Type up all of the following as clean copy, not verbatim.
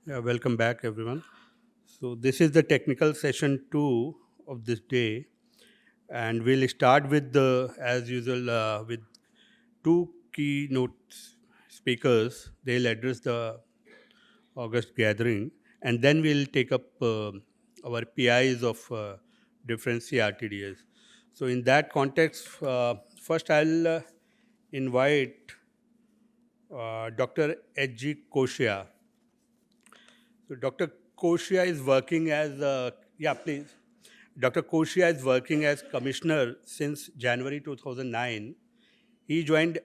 Yeah, welcome back, everyone. So, this is the technical session 2 of this day, and we'll start with as usual, with two keynote speakers. They'll address the August gathering, and then we'll take up our PIs of different CRTDs. So, in that context, first I'll invite Dr. H.G.Koshia. So Dr. Koshia is working as please. Dr. Koshia is working as commissioner since January 2009. He joined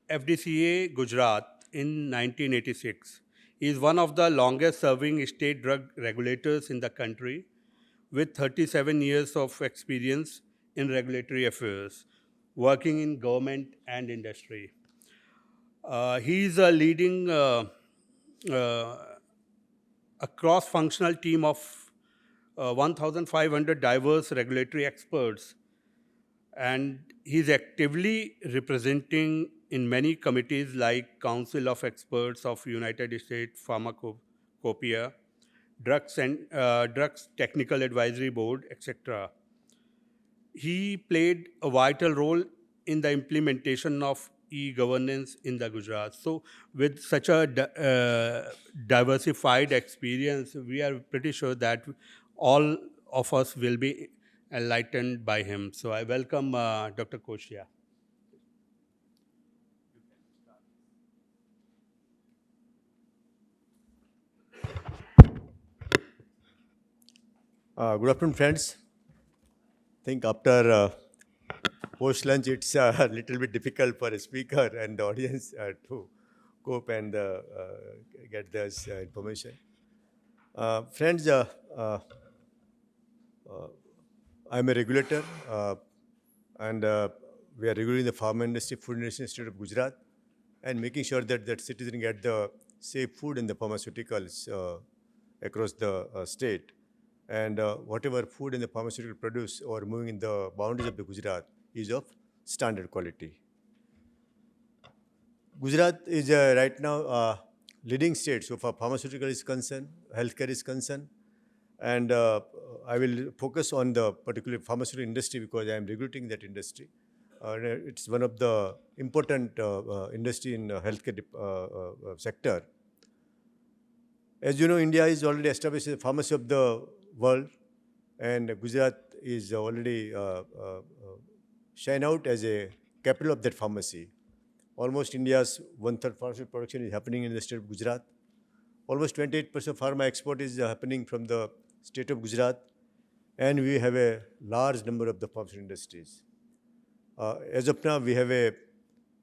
FDCA Gujarat in 1986. He is one of the longest serving state drug regulators in the country with 37 years of experience in regulatory affairs, working in government and industry. He is a leading uh, a cross-functional team of 1,500 diverse regulatory experts, and he's actively representing in many committees like Council of Experts of United States Pharmacopoeia, Drugs Technical Advisory Board, etc. He played a vital role in the implementation of e-governance in the Gujarat. So, with such a diversified experience, we are pretty sure that all of us will be enlightened by him. So, I welcome Dr. Koshia. Good afternoon, friends. I think after post lunch, it's a little bit difficult for a speaker and the audience to cope and get this information. Friends, I'm a regulator and we are regulating the pharma industry, food industry in the state of Gujarat and making sure that citizens get the safe food and the pharmaceuticals across the state. And whatever food and the pharmaceutical produce or moving in the boundaries of the Gujarat is of standard quality. Gujarat is right now leading state so far pharmaceutical is concerned, healthcare is concerned, and I will focus on the particular pharmaceutical industry because I am regulating that industry. It's one of the important industry in healthcare sector. As you know, India is already established as a pharmacy of the world, and Gujarat is already shine out as a capital of that pharmacy. Almost India's one-third pharmaceutical production is happening in the state of Gujarat. Almost 28% pharma export is happening from the state of Gujarat, and we have a large number of the pharmaceutical industries. As of now, we have a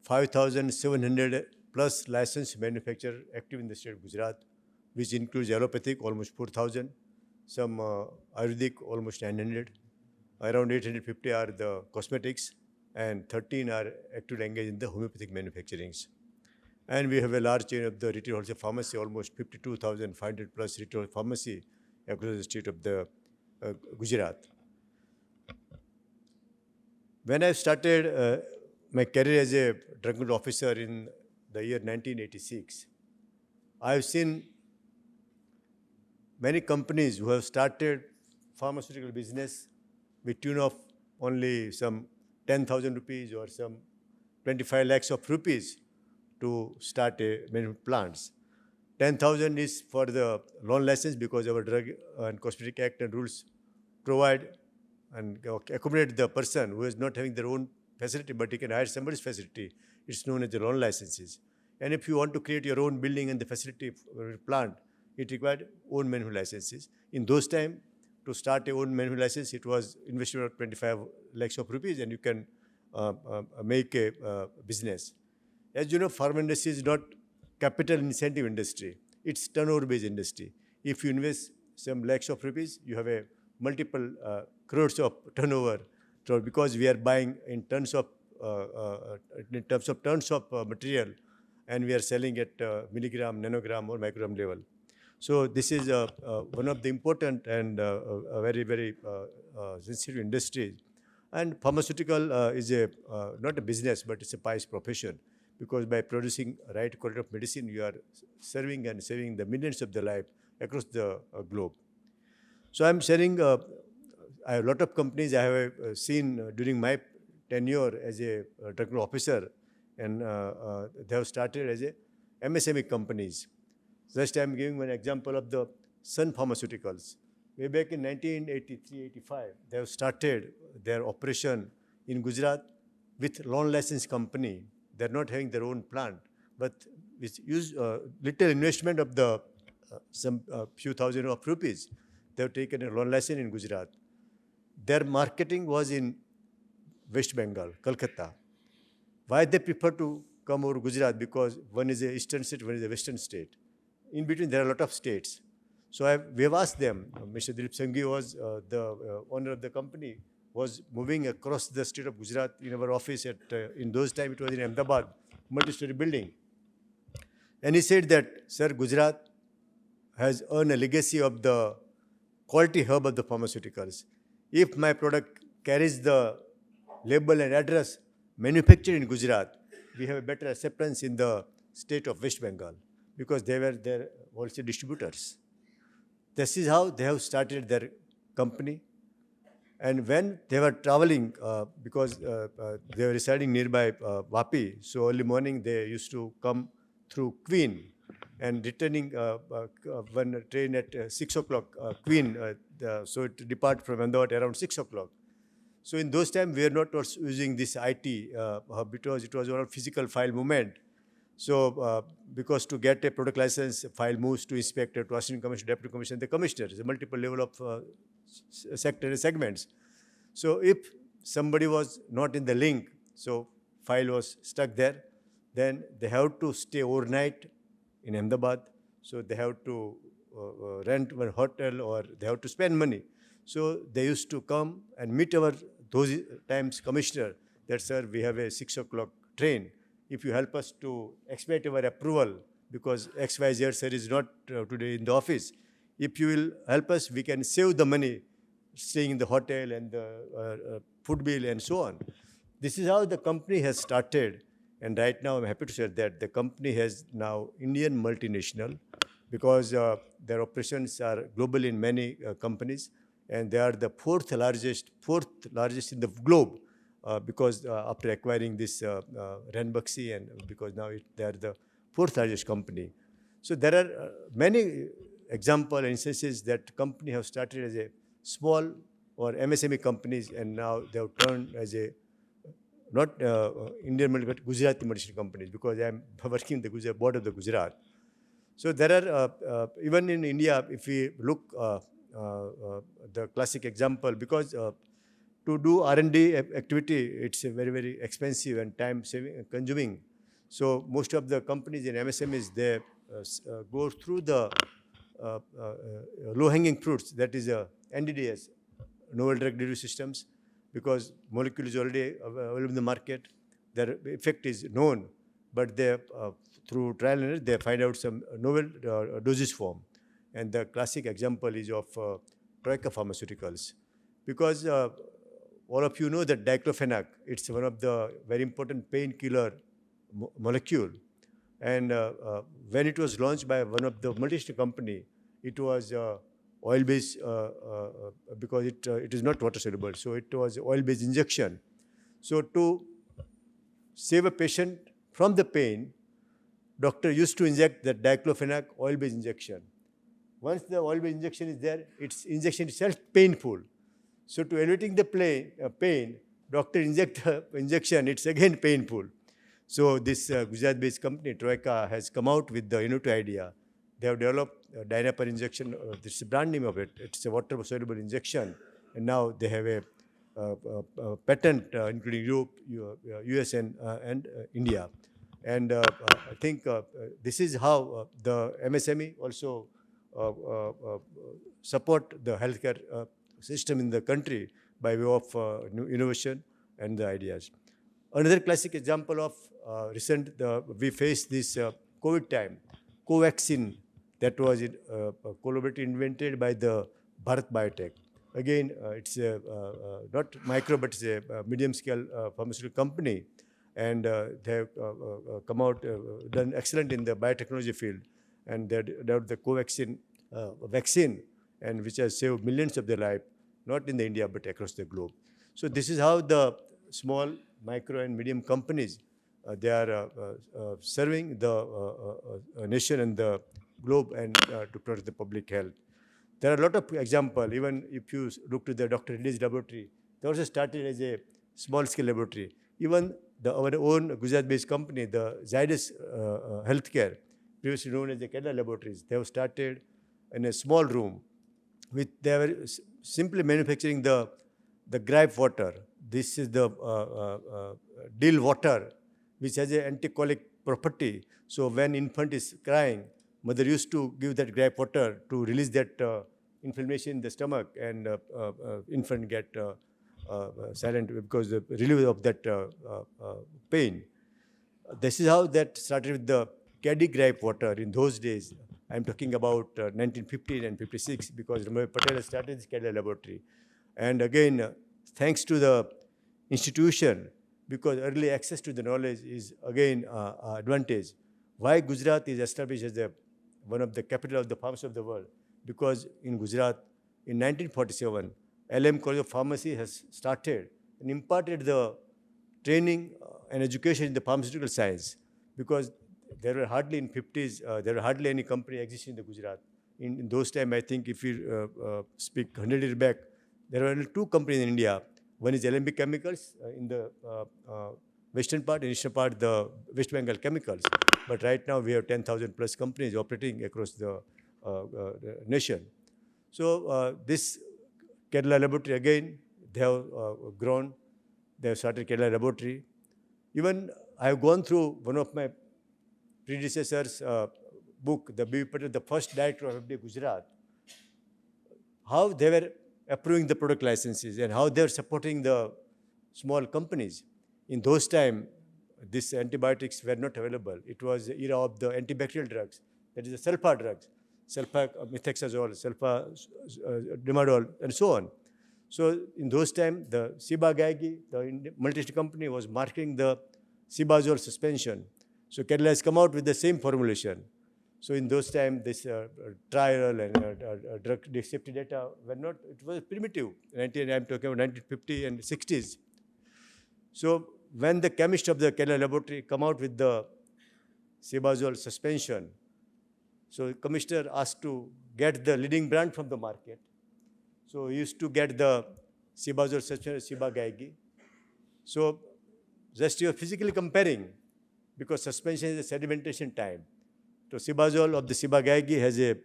5,700 plus licensed manufacturer active in the state of Gujarat, which includes allopathic, almost 4,000, some Ayurvedic, almost 900, around 850 are the cosmetics, and 13 are actively engaged in the homeopathic manufacturings. And we have a large chain of the retail wholesale pharmacy, almost 52,500 plus retail pharmacy across the state of the Gujarat. When I started my career as a drug control officer in the year 1986, I've seen many companies who have started pharmaceutical business with tune of only some 10,000 rupees or some 25 lakhs of rupees to start a many plants. 10,000 is for the loan license because our Drug and Cosmetic Act and rules provide and accommodate the person who is not having their own facility, but he can hire somebody's facility. It's known as the loan licenses. And if you want to create your own building and the facility plant, it required own manual licenses. In those times, to start a own manual license, it was investment of 25 lakhs of rupees, and you can make a business. As you know, pharma industry is not capital incentive industry. It's turnover-based industry. If you invest some lakhs of rupees, you have a multiple crores of turnover. So because we are buying in terms of tons of material, and we are selling at milligram, nanogram, or microgram level. So this is one of the important and very, very sensitive industries. And pharmaceutical is not a business, but it's a pious profession because by producing right quality of medicine, you are serving and saving the millions of the life across the globe. So I'm sharing I have a lot of companies I have seen during my tenure as a technical officer, and they have started as a MSME companies. Just I'm giving one example of the Sun Pharmaceuticals. Way back in 1983-85, they have started their operation in Gujarat with loan license company. They're not having their own plant, but with use little investment of the some few thousand of rupees, they have taken a loan license in Gujarat. Their marketing was in West Bengal, Kolkata. Why they prefer to come over Gujarat? Because one is a eastern state, one is a western state. In between, there are a lot of states. So we have asked them. Mr. Dilip Sanghi was the owner of the company, was moving across the state of Gujarat in our office at, in those times it was in Ahmedabad, multi-story building. And he said that, sir, Gujarat has earned a legacy of the quality hub of the pharmaceuticals. If my product carries the label and address manufactured in Gujarat, we have a better acceptance in the state of West Bengal because they were their wholesale distributors. This is how they have started their company. And when they were traveling, because they were residing nearby Vapi, so early morning they used to come through Queen and returning one train at 6 o'clock, Queen, so it depart from Ahmedabad around 6 o'clock. So in those times, we were not using this IT because it was all physical file movement. So because to get a product license, file moves to inspector, to assistant commissioner, deputy commissioner, the commissioner. There's a multiple level of sector segments. So if somebody was not in the link, so file was stuck there, then they have to stay overnight in Ahmedabad. So they have to rent one hotel or they have to spend money. So they used to come and meet our those times commissioner that, sir, we have a 6 o'clock train. If you help us to expedite our approval, because XYZ sir is not today in the office, if you will help us, we can save the money staying in the hotel and the food bill and so on. This is how the company has started. And right now, I'm happy to share that the company has now Indian multinational because their operations are global in many companies. And they are the fourth largest in the globe because after acquiring this Ranbaxy and because now they are the fourth largest company. So there are many examples and instances that company have started as a small or MSME companies and now they have turned as a not Indian but Gujarati multinational companies because I am working in the Gujarat board of the Gujarat. So there are even in India, if we look the classic example, because to do R&D activity, it's a very, very expensive and time saving, consuming. So most of the companies in MSMEs, they go through the low-hanging fruits, that is NDDS, novel drug delivery systems, because molecule is already available in the market, their effect is known, but they through trial and error, they find out some novel dosage form. And the classic example is of Troika Pharmaceuticals. Because all of you know that diclofenac, it's one of the very important painkiller molecule. And when it was launched by one of the multinational company, it was oil-based because it is not water-soluble. So it was oil-based injection. So to save a patient from the pain, doctor used to inject the diclofenac oil-based injection. Once the oil-based injection is there, its injection itself painful. So to alleviating the pain, doctor inject the injection, it's again painful. So this Gujarat-based company, Troika, has come out with the innovative idea. They have developed Dynapar injection, this is the brand name of it. It's a water-soluble injection. And now they have a patent, including Europe, US, and India. And I think this is how the MSME also support the healthcare system in the country by way of new innovation and the ideas. Another classic example of recent, we faced this COVID time, Covaxin, that was collaboratively invented by the Bharat Biotech. Again, it's not micro, but it's a medium-scale pharmaceutical company. and they have come out, done excellent in the biotechnology field, and they developed the Covaxin vaccine, and which has saved millions of their life, not in the India but across the globe. So this is how the small, micro, and medium companies they are serving the nation and the globe, and to protect the public health. There are a lot of examples. Even if you look to the Dr. Reddy's laboratory, they also started as a small-scale laboratory. Even our own Gujarat-based company, the Zydus Healthcare, previously known as the Kerala Laboratories, they have started in a small room. They were simply manufacturing the gripe water. This is the dill water, which has an anticolic property. So when infant is crying, mother used to give that gripe water to release that inflammation in the stomach, and infant get silent because the relief of that pain. This is how that started with the caddy gripe water in those days. I'm talking about 1915 and 56, because Ramay Patel started this Kerala laboratory. And again, thanks to the institution, because early access to the knowledge is again advantage. Why Gujarat is established as one of the capital of the pharmacy of the world? Because in Gujarat, in 1947, LM College of Pharmacy has started and imparted the training and education in the pharmaceutical science, because there were hardly in 50s, there were hardly any company existing in the Gujarat. In those times, I think if you speak 100 years back, there were only two companies in India. One is LMB Chemicals in the western part, and eastern part, the West Bengal Chemicals. But right now, we have 10,000 plus companies operating across the nation. So this Kerala laboratory, again, they have grown. They have started Kerala laboratory. Even I have gone through one of my predecessors' book, the B.V. Patel, the first director of FDCA Gujarat, how they were approving the product licenses and how they were supporting the small companies. In those times, these antibiotics were not available. It was the era of the antibacterial drugs, that is the sulfa drugs, sulfa methoxazole, sulfa dimadol, and so on. So in those times, the Ciba Geigy, the multinational company, was marketing the Cibazole suspension. So Kerala has come out with the same formulation. So in those times, this trial and drug safety data were not, it was primitive. I'm talking about 1950 and 60s. So when the chemist of the Kerala laboratory come out with the Cibazole suspension, so the commissioner asked to get the leading brand from the market. So he used to get the Cibazole suspension, Ciba Geigy. So just you are physically comparing, because suspension is a sedimentation time. So Cibazole of the Ciba Geigy has a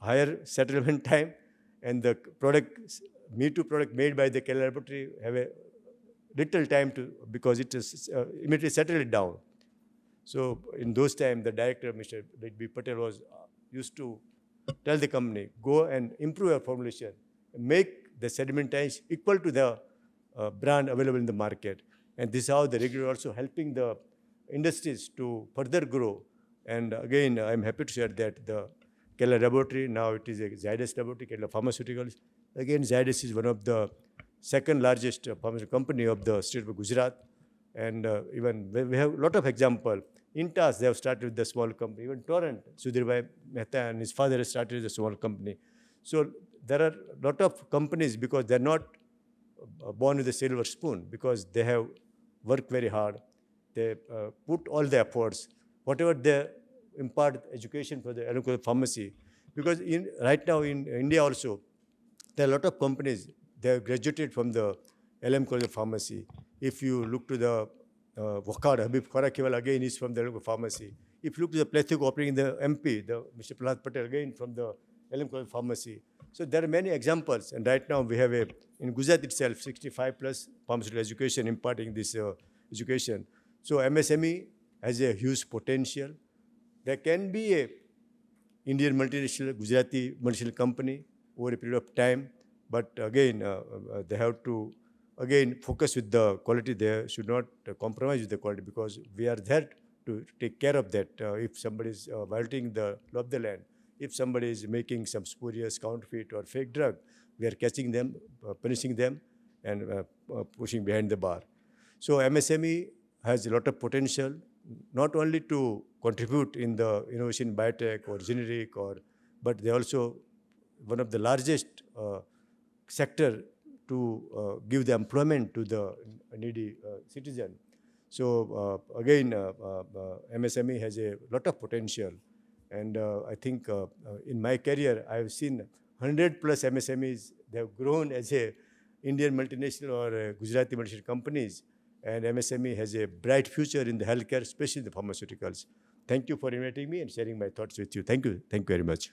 higher settlement time, and the product, Me Too product made by the Kerala laboratory have a little time to, because it is immediately settled it down. So in those times, the director, Mr. B. Patel, was used to tell the company, go and improve your formulation, make the sediment times equal to the brand available in the market. And this is how the regulator also helping the industries to further grow. And again, I'm happy to share that the Kerala laboratory, now it is a Zydus laboratory, Kerala Pharmaceuticals. Again, Zydus is one of the second largest pharmaceutical company of the state of Gujarat. And even we have a lot of examples. Intas, they have started with the small company. Even Torrent, Sudhirbhai Mehta and his father started with a small company. So there are a lot of companies, because they're not born with a silver spoon, because they have worked very hard. They put all the efforts, whatever they impart education for the pharmacy. Because right now in India also, there are a lot of companies, they have graduated from the LM College of Pharmacy. If you look to the Wakad, Habib Farakiwal, again is from the LM Pharmacy. If you look to the Plethuk operating in the MP, Mr. Prahlad Patel, again from the LM College of Pharmacy. So there are many examples, and right now we have in Gujarat itself, 65 plus pharmaceutical education imparting this education. So MSME has a huge potential. There can be a Indian multinational, Gujarati multinational company over a period of time, but again, they have to focus with the quality. They should not compromise with the quality, because we are there to take care of that. If somebody is violating the law of the land, if somebody is making some spurious, counterfeit or fake drug, we are catching them, punishing them, and pushing behind the bar. So MSME has a lot of potential, not only to contribute in the innovation biotech or generic, but they also one of the largest sector to give the employment to the needy citizen. So again, MSME has a lot of potential, and I think in my career I have seen 100 plus MSMEs. They have grown as a Indian multinational or Gujarati multinational companies, and MSME has a bright future in the healthcare, especially the pharmaceuticals. Thank you for inviting me and sharing my thoughts with you. Thank you very much.